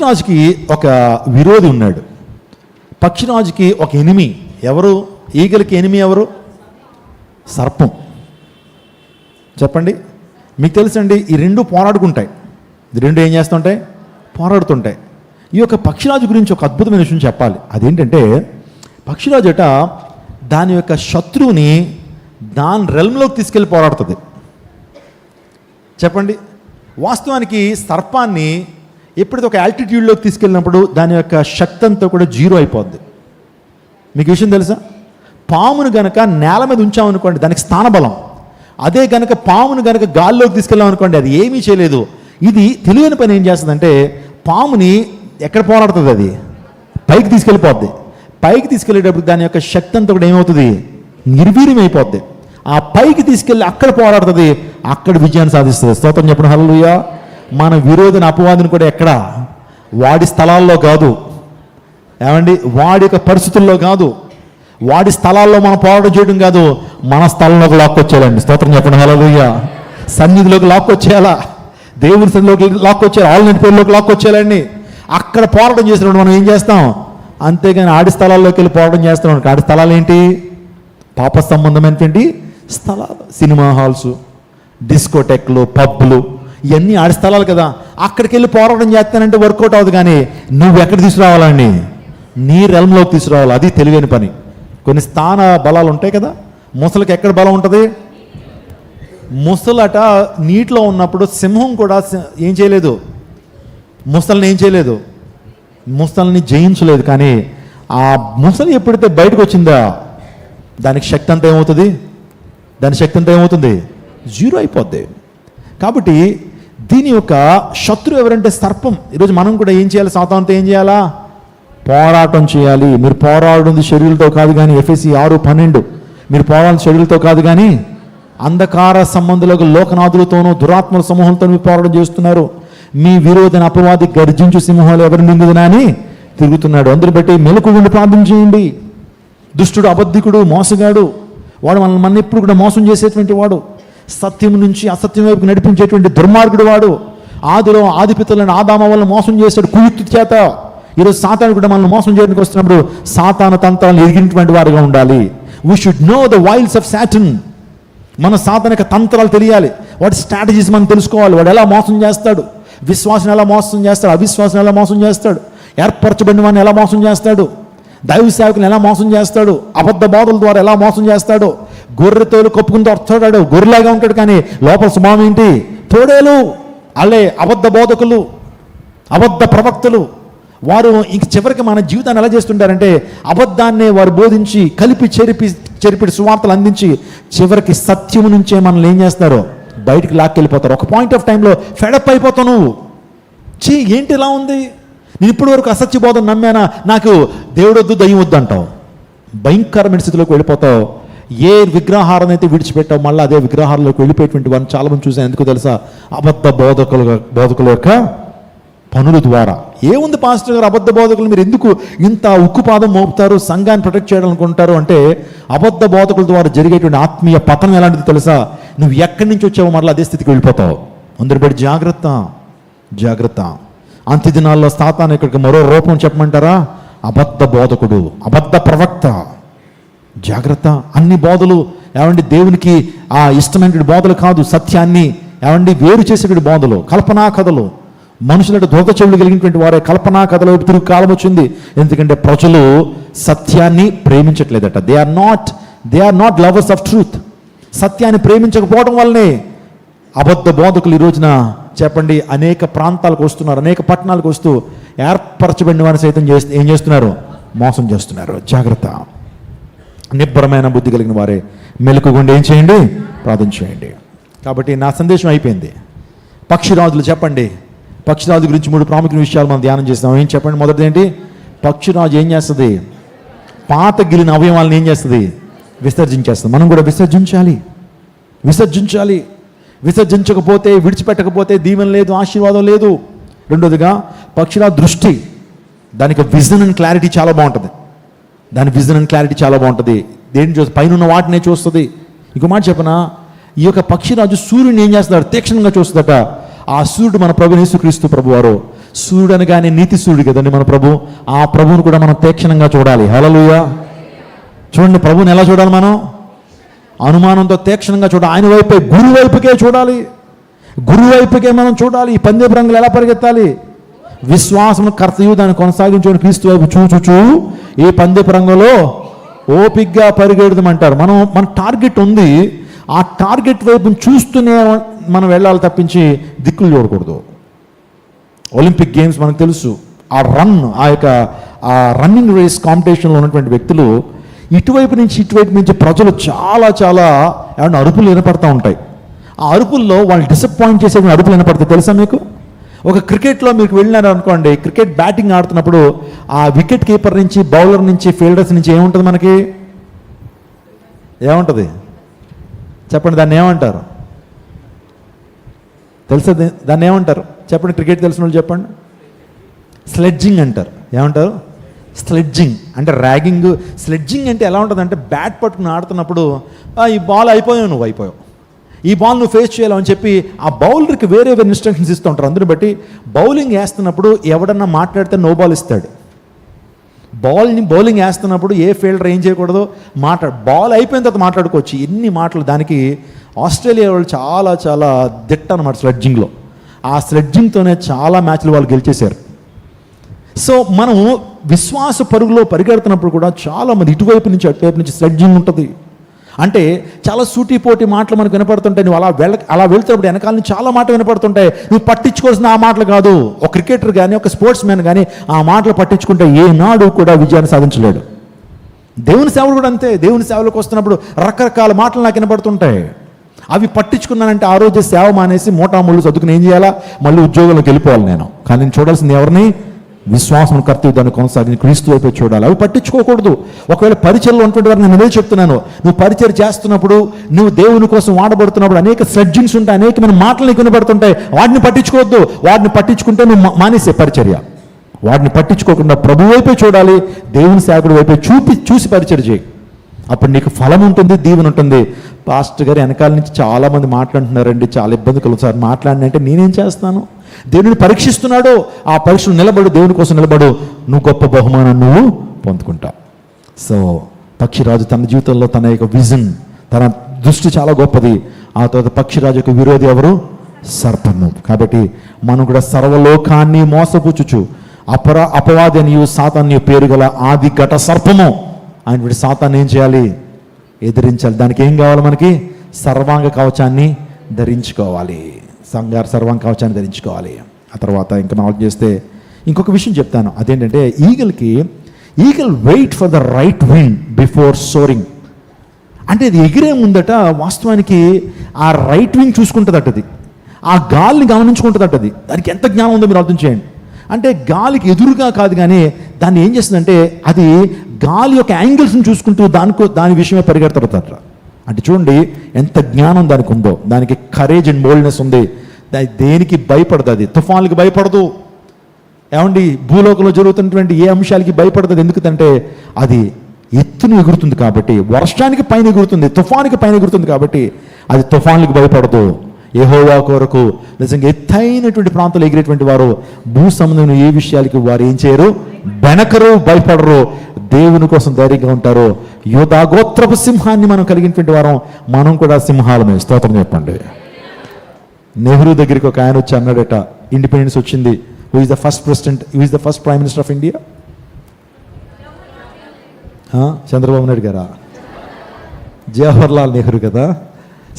పక్షిరాజుకి ఒక విరోధి ఉన్నాడు. పక్షిరాజుకి ఒక ఎనిమి ఎవరు? ఈగలకి ఎనిమి ఎవరు? సర్పం. చెప్పండి, మీకు తెలుసండి, ఈ రెండు పోరాడుకుంటాయి. ఈ రెండు ఏం చేస్తుంటాయి? పోరాడుతుంటాయి. ఈ యొక్క పక్షిరాజు గురించి ఒక అద్భుతమైన విషయం చెప్పాలి. అదేంటంటే, పక్షిరాజుట దాని యొక్క శత్రువుని దాని రెల్మ్లోకి తీసుకెళ్ళి పోరాడుతుంది. చెప్పండి, వాస్తవానికి సర్పాన్ని ఎప్పుడైతే ఒక ఆల్టిట్యూడ్లోకి తీసుకెళ్ళినప్పుడు దాని యొక్క శక్తి అంతా కూడా జీరో అయిపోద్ది. మీకు విషయం తెలుసా? పామును గనక నేల మీద ఉంచామనుకోండి, దానికి స్థానబలం. అదే గనక పామును గనక గాల్లోకి తీసుకెళ్ళామనుకోండి, అది ఏమీ చేయలేదు. ఇది తెలియని పని ఏం చేస్తుందంటే, పాముని ఎక్కడ పోరాడుతుంది? అది పైకి తీసుకెళ్ళిపోద్ది. పైకి తీసుకెళ్ళేటప్పుడు దాని యొక్క శక్తి అంతా కూడా ఏమవుతుంది? నిర్వీర్యం అయిపోద్ది. ఆ పైకి తీసుకెళ్ళి అక్కడ పోరాడుతుంది, అక్కడ విజయాన్ని సాధిస్తుంది. స్తోత్రం చెప్పండి, హల్లెలూయా. మన విరోధిని అపవాదిని కూడా ఎక్కడ? వాడి స్థలాల్లో కాదు, ఏమండి, వాడి యొక్క పరిస్థితుల్లో కాదు, వాడి స్థలాల్లో మనం పోరాటం చేయడం కాదు, మన స్థలంలోకి లాక్కొచ్చేయాలండి. స్తోత్రం చెప్పండి, హల్లెలూయా. సన్నిధిలోకి లాక్కొచ్చేయాలా, దేవుని సన్నిధిలోకి లాక్కొచ్చేయాలి, ఆల్రెడీ పేరులోకి లాక్కొచ్చేయాలండి. అక్కడ పోరాటం చేసినప్పుడు మనం ఏం చేస్తాం? అంతేగాని ఆడి స్థలాల్లోకి వెళ్ళి పోరాటం చేస్తున్నాం. ఆడి స్థలాలు ఏంటి? పాప సంబంధమైనటువంటి స్థలాలు. సినిమా హాల్స్, డిస్కోటెక్లు, పబ్లు, ఇవన్నీ ఆడి స్థలాలు కదా. అక్కడికి వెళ్ళి పోరాటం చేస్తానంటే వర్కౌట్ అవ్వదు. కానీ నువ్వు ఎక్కడ తీసుకురావాలండి? నీ రెల్మ్లోకి తీసుకురావాలి. అది తెలివైన పని. కొన్ని స్థాన బలాలు ఉంటాయి కదా. ముసలికి ఎక్కడ బలం ఉంటుంది? ముసలట నీటిలో ఉన్నప్పుడు సింహం కూడా ఏం చేయలేదు, ముసలిని ఏం చేయలేదు, ముసలిని జయించలేదు. కానీ ఆ ముసలి ఎప్పుడైతే బయటకు వచ్చిందో దానికి శక్తి అంతా ఏమవుతుంది? దాని శక్తి అంతా ఏమవుతుంది? జీరో అయిపోద్ది. కాబట్టి దీని యొక్క శత్రువు ఎవరంటే సర్పం. ఈరోజు మనం కూడా ఏం చేయాలి? సాతానుతో ఏం చేయాలా? పోరాటం చేయాలి. మీరు పోరాడుంది శరీరంతో కాదు కానీ, ఎఫెసీ 6:12, మీరు పోరాడుతున్న శరీరంతో కాదు కానీ అంధకార సంబంధులకు లోకనాథులతోనూ దురాత్మల సమూహంతో మీరు పోరాటం చేస్తున్నారు. మీ విరోధన అపవాది గర్జించు సింహాలు ఎవరిని నిందిందినా అని తిరుగుతున్నాడు. అందరు బట్టి మెలకువగా ప్రార్థన చేయండి. దుష్టుడు, అబద్ధికుడు, మోసగాడు, వాడు మన ఎప్పుడు కూడా మోసం చేసేటువంటి వాడు, సత్యం నుంచి అసత్యం వైపు నడిపించేటువంటి దుర్మార్గుడు వాడు. ఆదిలో ఆదిపితలను ఆదామ వల్ల మోసం చేశాడు కుయుక్తి చేత. ఈరోజు సాతాను కూడా మనల్ని మోసం చేయడానికి వస్తున్నప్పుడు సాతాను తంత్రాలను ఎరిగినటువంటి వారుగా ఉండాలి. We should know the vials of Satan. మన సాతాను యొక్క తంత్రాలు తెలియాలి, వాటి స్ట్రాటజీస్ మనం తెలుసుకోవాలి. వాడు ఎలా మోసం చేస్తాడు, విశ్వాసం ఎలా మోసం చేస్తాడు, అవిశ్వాసం ఎలా మోసం చేస్తాడు, ఏర్పరచబడిన వాడిని ఎలా మోసం చేస్తాడు, దైవ సేవకులను ఎలా మోసం చేస్తాడు, అబద్ధ బోధల ద్వారా ఎలా మోసం చేస్తాడు. గొర్రెతోలు కప్పుకుని వస్తాడు, గొర్రెలాగా ఉంటాడు కానీ లోపల స్వభావం ఏంటి? తోడేలు. అలే అబద్ధ బోధకులు, అబద్ధ ప్రవక్తలు, వారు ఇంక చివరికి మన జీవితాన్ని ఎలా చేస్తుంటారంటే అబద్ధాన్నే వారు బోధించి కలిపి చెరిపి సువార్తలు అందించి చివరికి సత్యము నుంచే మనల్ని ఏం చేస్తారు? బయటికి లాక్కెళ్ళిపోతారు. ఒక పాయింట్ ఆఫ్ టైంలో ఫెడప్ అయిపోతావు నువ్వు. ఏంటి ఇలా ఉంది, నేను ఇప్పటి వరకు అసత్య బోధన నమ్మానా, నాకు దేవుడొద్దు దయ్యం వద్దు అంటావు. భయంకరమైన స్థితిలోకి వెళ్ళిపోతావు. ఏ విగ్రహారాన్ని అయితే విడిచిపెట్టావు మళ్ళీ అదే విగ్రహారంలోకి వెళ్ళిపోయేటువంటి వారిని చాలామంది చూసాను. ఎందుకు తెలుసా? అబద్ధ బోధకుల యొక్క పనుల ద్వారా. ఏముంది పాస్టర్ గారు, అబద్ధ బోధకులు మీరు ఎందుకు ఇంత ఉక్కుపాదం మోపుతారు, సంఘాన్ని ప్రొటెక్ట్ చేయాలనుకుంటారు అంటే, అబద్ధ బోధకుల ద్వారా జరిగేటువంటి ఆత్మీయ పతనం ఎలాంటిది తెలుసా? నువ్వు ఎక్కడి నుంచి వచ్చావో మరలా అదే స్థితికి వెళ్ళిపోతావు. అందరి బట్టి జాగ్రత్త, జాగ్రత్త. అంత్య దినాల్లో సాతాను ఇక్కడికి మరో రూపం చెప్పమంటారా? అబద్ధ బోధకుడు, అబద్ధ ప్రవక్త. జాగ్రత్త. అన్ని బోధలు ఏమండి దేవునికి ఇష్టమైన బోధలు కాదు. సత్యాన్ని ఏమండి వేరు చేసేటువంటి బోధలు, కల్పనా కథలు. మనుషులంటే దూత చెవులు కలిగినటువంటి వారే కల్పనా కథల వైపు తిరుగు కాలం వచ్చింది. ఎందుకంటే ప్రజలు సత్యాన్ని ప్రేమించట్లేదట. They are not lovers of truth. సత్యాన్ని ప్రేమించకపోవడం వల్లనే అబద్ధ బోధకులు ఈ రోజున చెప్పండి అనేక ప్రాంతాలకు వస్తున్నారు, అనేక పట్టణాలకు వస్తూ ఏర్పరచబడిన వారిని సైతం ఏం చేస్తున్నారు? మోసం చేస్తున్నారు. జాగ్రత్త. నిబ్బరమైన బుద్ధి కలిగిన వారే మెలకుగుండి ఏం చేయండి? ప్రార్థన చేయండి. కాబట్టి నా సందేశం అయిపోయింది. పక్షిరాజులు చెప్పండి. పక్షిరాజు గురించి 3 ప్రాముఖ్యమైన విషయాలు మనం ధ్యానం చేస్తాం. ఏం చెప్పండి? మొదటిది ఏంటి? పక్షిరాజు ఏం చేస్తుంది? పాత గిలిన అవయవాలను ఏం చేస్తుంది? విసర్జించేస్తుంది. మనం కూడా విసర్జించాలి. విసర్జించకపోతే, విడిచిపెట్టకపోతే దీవెన లేదు, ఆశీర్వాదం లేదు. రెండోదిగా పక్షిరాజు దృష్టి, దానికి విజన్ అండ్ క్లారిటీ చాలా బాగుంటుంది. దేని చూస్తుంది? పైన ఉన్న వాటినే చూస్తుంది. ఇంకో మాట చెప్పనా, ఈ యొక్క పక్షిరాజు సూర్యుని ఏం చేస్తున్నాడు? తీక్షణంగా చూస్తుందట. ఆ సూర్యుడు మన ప్రభువు యేసుక్రీస్తు ప్రభువారు. సూర్యుడు కానీ నీతి సూర్యుడు కదండి మన ప్రభు. ఆ ప్రభువును కూడా మనం తీక్షణంగా చూడాలి. హల్లెలూయా. చూడండి, ప్రభువుని ఎలా చూడాలి మనం? అనుమానంతో తీక్షణంగా చూడాలి. ఆయన వైపే, గురు వైపుకే చూడాలి. గురు వైపుకే మనం చూడాలి. ఈ పందెపు రంగులు ఎలా పరిగెత్తాలి? విశ్వాసం కర్తయు దాన్ని కొనసాగించుకొని క్రీస్తు వైపు చూచుచూ ఈ పందెపు రంగులో ఓపిగ్గా పరిగెడదామంటారు. మన టార్గెట్ ఉంది. ఆ టార్గెట్ వైపు చూస్తూనే మనం వెళ్ళాలి తప్పించి దిక్కులు చూడకూడదు. ఒలింపిక్ గేమ్స్ మనకు తెలుసు. ఆ రన్నింగ్ రేస్ కాంపిటీషన్లో ఉన్నటువంటి వ్యక్తులు ఇటువైపు నుంచి ప్రజలు చాలా చాలా ఏమన్నా అరుపులు వినపడతా ఉంటాయి. ఆ అరుపుల్లో వాళ్ళు డిసప్పాయింట్ చేసే అరుపులు వినపడతాయి. తెలుసా మీకు? ఒక క్రికెట్లో మీకు వెళ్ళినారు అనుకోండి, క్రికెట్ బ్యాటింగ్ ఆడుతున్నప్పుడు ఆ వికెట్ కీపర్ నుంచి, బౌలర్ నుంచి, ఫీల్డర్స్ నుంచి ఏముంటుంది మనకి? ఏముంటుంది చెప్పండి? దాన్ని ఏమంటారు? తెలుసా దాన్ని ఏమంటారు చెప్పండి? క్రికెట్ తెలిసిన వాళ్ళు చెప్పండి. స్లెడ్జింగ్ అంటారు. ఏమంటారు? స్లెడ్జింగ్ అంటే ర్యాగింగ్. స్లెడ్జింగ్ అంటే ఎలా ఉంటుంది అంటే, బ్యాట్ పట్టుకుని ఆడుతున్నప్పుడు ఈ బాల్ అయిపోయావు, నువ్వు అయిపోయావు, ఈ బాల్ నువ్వు ఫేస్ చేయాలని చెప్పి ఆ బౌలర్కి వేరే ఇన్స్ట్రక్షన్స్ ఇస్తూ ఉంటారు. అందుని బట్టి బౌలింగ్ వేస్తున్నప్పుడు ఎవడన్నా మాట్లాడితే నో బాల్ ఇస్తాడు. బౌలింగ్ వేస్తున్నప్పుడు ఏ ఫీల్డర్ ఏం చేయకూడదు, బాల్ అయిపోయిన తర్వాత మాట్లాడుకోవచ్చు. ఎన్ని మాటలు దానికి. ఆస్ట్రేలియా వాళ్ళు చాలా చాలా దిట్ట అన్నమాట స్లెడ్జింగ్లో. ఆ స్లెడ్జింగ్తోనే చాలా మ్యాచ్లు వాళ్ళు గెలిచేశారు. సో మనం విశ్వాస పరుగులో పరిగెడుతున్నప్పుడు కూడా చాలామంది ఇటువైపు నుంచి అటువైపు నుంచి స్లెడ్జింగ్ ఉంటుంది. అంటే చాలా సూటిపోటి మాటలు మనకు వినపడుతుంటాయి. నువ్వు అలా వెళ్తున్నప్పుడు వెనకాల నుంచి చాలా మాటలు వినపడుతుంటాయి. నువ్వు పట్టించుకోవాల్సిన ఆ మాటలు కాదు. ఒక క్రికెటర్ కానీ, ఒక స్పోర్ట్స్ మ్యాన్ కానీ ఆ మాటలు పట్టించుకుంటే ఏనాడు కూడా విజయాన్ని సాధించలేడు. దేవుని సేవలు కూడా అంతే. దేవుని సేవలకు వస్తున్నప్పుడు రకరకాల మాటలు నాకు వినపడుతుంటాయి. అవి పట్టించుకున్నానంటే ఆ రోజు సేవ మానేసి మోటాముళ్ళు చదువుకుని ఏం చేయాలా? మళ్ళీ ఉద్యోగంలోకి వెళ్ళిపోవాలి నేను. కానీ నేను చూడాల్సింది ఎవరిని? విశ్వాసం కర్తవ్యం దాన్ని కొనసాగించి క్రీస్తు వైపు చూడాలి. అవి పట్టించుకోకూడదు. ఒకవేళ పరిచయలో ఉన్నటువంటి వారు నేను అదే చెప్తున్నాను, నువ్వు పరిచయం చేస్తున్నప్పుడు, నువ్వు దేవుని కోసం వాడబడుతున్నప్పుడు అనేక స్లెడ్జింగ్స్ ఉంటాయి, అనేకమైన మాటలు నీకు వినబడుతుంటాయి. వాటిని పట్టించుకోవద్దు. వాటిని పట్టించుకుంటే నువ్వు మానేసే పరిచర్య. వాటిని పట్టించుకోకుండా ప్రభు వైపే చూడాలి. దేవుని సేవకుడి వైపే చూసి పరిచయం చేయి. అప్పుడు నీకు ఫలం ఉంటుంది, దీవెన ఉంటుంది. పాస్టర్ గారు వెనకాల నుంచి చాలామంది మాట్లాడుతున్నారండి, చాలా ఇబ్బంది కలుగుతారు మాట్లాడినంటే నేనేం చేస్తాను? దేవుని పరీక్షిస్తున్నాడు. ఆ పరీక్షలు నిలబడు, దేవుని కోసం నిలబడు, నువ్వు గొప్ప బహుమానం నువ్వు పొందుకుంటావు. సో పక్షిరాజు తన జీవితంలో తన యొక్క విజన్, తన దృష్టి చాలా గొప్పది. ఆ తర్వాత పక్షిరాజు యొక్క విరోధి ఎవరు? సర్పము. కాబట్టి మనం కూడా సర్వలోకాన్ని మోసపుచ్చుచు అపవాది అనియు సాతాను పేరు గల ఆది ఘట సర్పము ఆయన సాతాన్ని ఏం చేయాలి? ఎదిరించాలి. దానికి ఏం కావాలి? మనకి సర్వాంగ కవచాన్ని ధరించుకోవాలి. సర్వాంగ కవచాన్ని ధరించుకోవాలి. ఆ తర్వాత ఇంకా మనం చేస్తే ఇంకొక విషయం చెప్తాను. అదేంటంటే eagle wait for the right wind before soaring. అంటే అది ఎగిరే ముందట వాస్తవానికి ఆ రైట్ వింగ్ చూసుకుంటుందట. అది ఆ గాలిని గమనించుకుంటుందట. దానికి ఎంత జ్ఞానం ఉందో మీరు అర్థం చేయండి. అంటే గాలికి ఎదురుగా కాదు, కానీ దాన్ని ఏం చేస్తుందంటే అది గాలి యొక్క యాంగిల్స్ని చూసుకుంటూ దాని విషయమే పరిగెడతారట. అంటే చూడండి ఎంత జ్ఞానం దానికి ఉందో. దానికి కరేజ్ అండ్ బోల్డ్నెస్ ఉంది. దేనికి భయపడదు. అది తుఫాన్లకి భయపడదు. ఏమండి, భూలోకంలో జరుగుతున్నటువంటి ఏ అంశాలకి భయపడదు. ఎందుకంటే అది ఎత్తును ఎగురుతుంది కాబట్టి, వర్షానికి పైన ఎగురుతుంది, తుఫానికి పైన ఎగురుతుంది కాబట్టి అది తుఫాన్లకు భయపడదు. యెహోవా కొరకు నిజంగా ఎత్తైనటువంటి ప్రాంతాలు ఎగిరేటువంటి వారు భూ సంబంధమైన ఏ విషయాలకి వారు ఏం చేయరు? బెనకరు, భయపడరు, దేవుని కోసం ధైర్యంగా ఉంటారు. యూదా గోత్రపు సింహాన్ని మనం కలిగినటువంటి వారం, మనం కూడా సింహాలమే. స్తోత్రం చెప్పండి. నెహ్రూ దగ్గరికి ఒక ఆయన వచ్చి అన్నాడట, ఇండిపెండెన్స్ వచ్చింది, who is the first president, who is the first prime minister of India? Chandrababu Naidu గారా? జవహర్లాల్ నెహ్రూ కదా.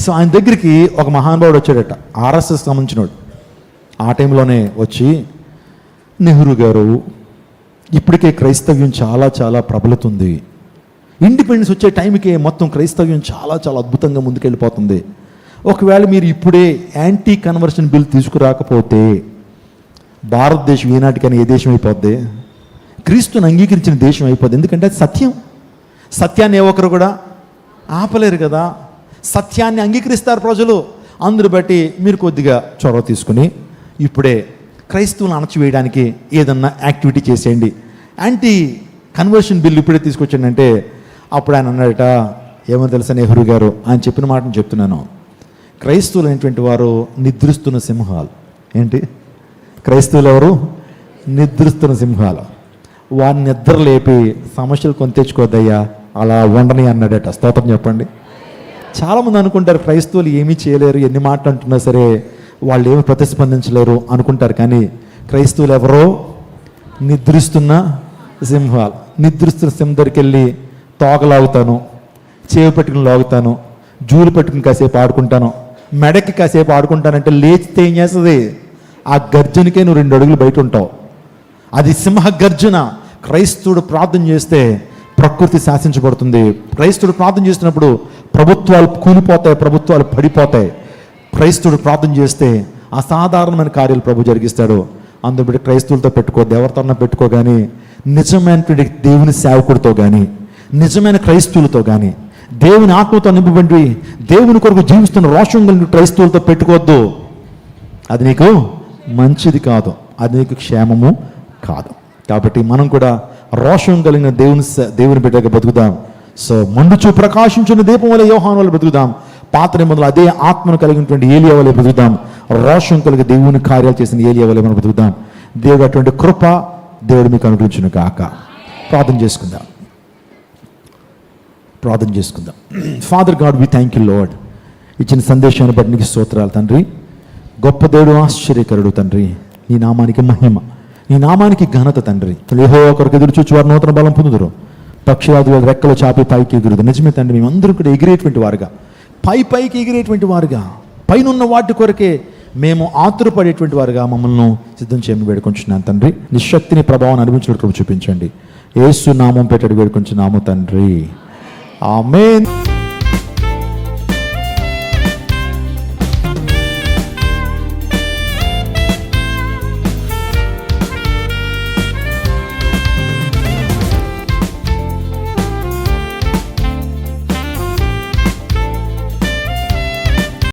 సో ఆయన దగ్గరికి ఒక మహానుభావుడు వచ్చాడట, ఆర్ఎస్ఎస్ సంబంధించినోడు. ఆ టైంలోనే వచ్చి, నెహ్రూ గారు, ఇప్పటికే క్రైస్తవ్యం చాలా చాలా ప్రబలుతుంది. ఇండిపెండెన్స్ వచ్చే టైంకే మొత్తం క్రైస్తవ్యం చాలా చాలా అద్భుతంగా ముందుకెళ్ళిపోతుంది. ఒకవేళ మీరు ఇప్పుడే యాంటీ కన్వర్షన్ బిల్ తీసుకురాకపోతే భారతదేశం ఈనాటికని ఏ దేశం అయిపోద్ది? క్రీస్తుని అంగీకరించిన దేశం అయిపోద్ది. ఎందుకంటే అది సత్యం. సత్యాన్ని ఏ ఒక్కరు కూడా ఆపలేరు కదా. సత్యాన్ని అంగీకరిస్తారు ప్రజలు. అందును బట్టి మీరు కొద్దిగా చొరవ తీసుకుని ఇప్పుడే క్రైస్తవులను అణచివేయడానికి ఏదన్నా యాక్టివిటీ చేసేయండి. యాంటీ కన్వర్షన్ బిల్ ఇప్పుడే తీసుకొచ్చాడంటే అప్పుడు ఆయన అన్నాడట, ఏమో తెలుసా నెహ్రూ గారు, ఆయన చెప్పిన మాటను చెప్తున్నాను. క్రైస్తవులు అనేటువంటి వారు నిద్రిస్తున్న సింహాలు. ఏంటి? క్రైస్తవులు ఎవరు? నిద్రిస్తున్న సింహాలు. వారిని నిద్ర లేపి సమస్యలు కొని తెచ్చుకోద్దయ్యా, అలా ఉండని అన్నాడట. స్తోత్రం చెప్పండి. చాలామంది అనుకుంటారు క్రైస్తవులు ఏమీ చేయలేరు, ఎన్ని మాటలు అంటున్నా సరే వాళ్ళు ఏమి ప్రతిస్పందించలేరు అనుకుంటారు. కానీ క్రైస్తవులు ఎవరో నిద్రిస్తున్న సింహాలు. నిద్రిస్తున్న సింహం దగ్గరికి వెళ్ళి తోకలాగుతాను, చేవి పెట్టుకుని లాగుతాను, జూలు పెట్టుకుని కాసేపు ఆడుకుంటాను, మెడకి కాసేపు ఆడుకుంటానంటే లేచితే ఏం చేస్తుంది? ఆ గర్జనకే నువ్వు 2 అడుగులు బయట ఉంటావు. అది సింహ గర్జన. క్రైస్తవుడు ప్రార్థన చేస్తే ప్రకృతి శాసించబడుతుంది. క్రైస్తవుడు ప్రార్థన చేస్తున్నప్పుడు ప్రభుత్వాలు కూలిపోతాయి, ప్రభుత్వాలు పడిపోతాయి. క్రైస్తవుడు ప్రార్థన చేస్తే అసాధారణమైన కార్యాలు ప్రభు జరిగిస్తాడు. అందుబట్టి క్రైస్తవులతో పెట్టుకోవద్దు, ఎవరితోన్నా పెట్టుకో. కానీ నిజమైనటువంటి దేవుని సేవకుడితో కానీ, నిజమైన క్రైస్తవులతో కానీ, దేవుని ఆత్మతో నింపబడి దేవుని కొరకు జీవిస్తున్న రోషం కలిగిన క్రైస్తవులతో పెట్టుకోవద్దు. అది నీకు మంచిది కాదు, అది నీకు క్షేమము కాదు. కాబట్టి మనం కూడా రోషం కలిగిన దేవుని బిడ్డగా బతుకుదాం. సో మండుచు ప్రకాశించిన దీపం వల్ల యోహాను వల్ల బతుకుదాం. పాత నిబంధనలు అదే ఆత్మను కలిగినటువంటి ఏలియా వల్ల బతుకుదాం. రోషం కలిగి దేవుని కార్యాలు చేసిన ఏలియా వల్ల మనం బతుకుదాం. దేవుడు అటువంటి కృప దేవుడు మీకు అనుగ్రహించును కాక. ప్రార్థన చేసుకుందాం. Father God, we thank you Lord. ఇచ్చిన సందేశాన్ని బట్టి నీకు స్తోత్రాలు తండ్రి. గొప్ప దేవుడు, ఆశ్చర్యకరుడు తండ్రి. నీ నామానికి మహిమ, నీ నామానికి ఘనత తండ్రి. యెహోవా కొరకు ఎదురు చూచి వారు నూతన బలం పొందుదురు, పక్షిరాజు రెక్కలు చాపి పైకి ఎగురుదు. నిజమే తండ్రి, మేమందరూ కూడా ఎగిరేటువంటి వారుగా, పైకి ఎగిరేటువంటి వారుగా, పైనున్న వాటి కొరకే మేము ఆతురపడేటువంటి వారుగా మమ్మల్ని సిద్ధం చేయమని వేడుకొంచున్నాను తండ్రి. నిశక్తిని ప్రభావాన్ని అనుభవించినట్టు చూపించండి. యేసు నామం పెట్టడి వేడుకొంచున్నాము తండ్రి. ఆమేన్.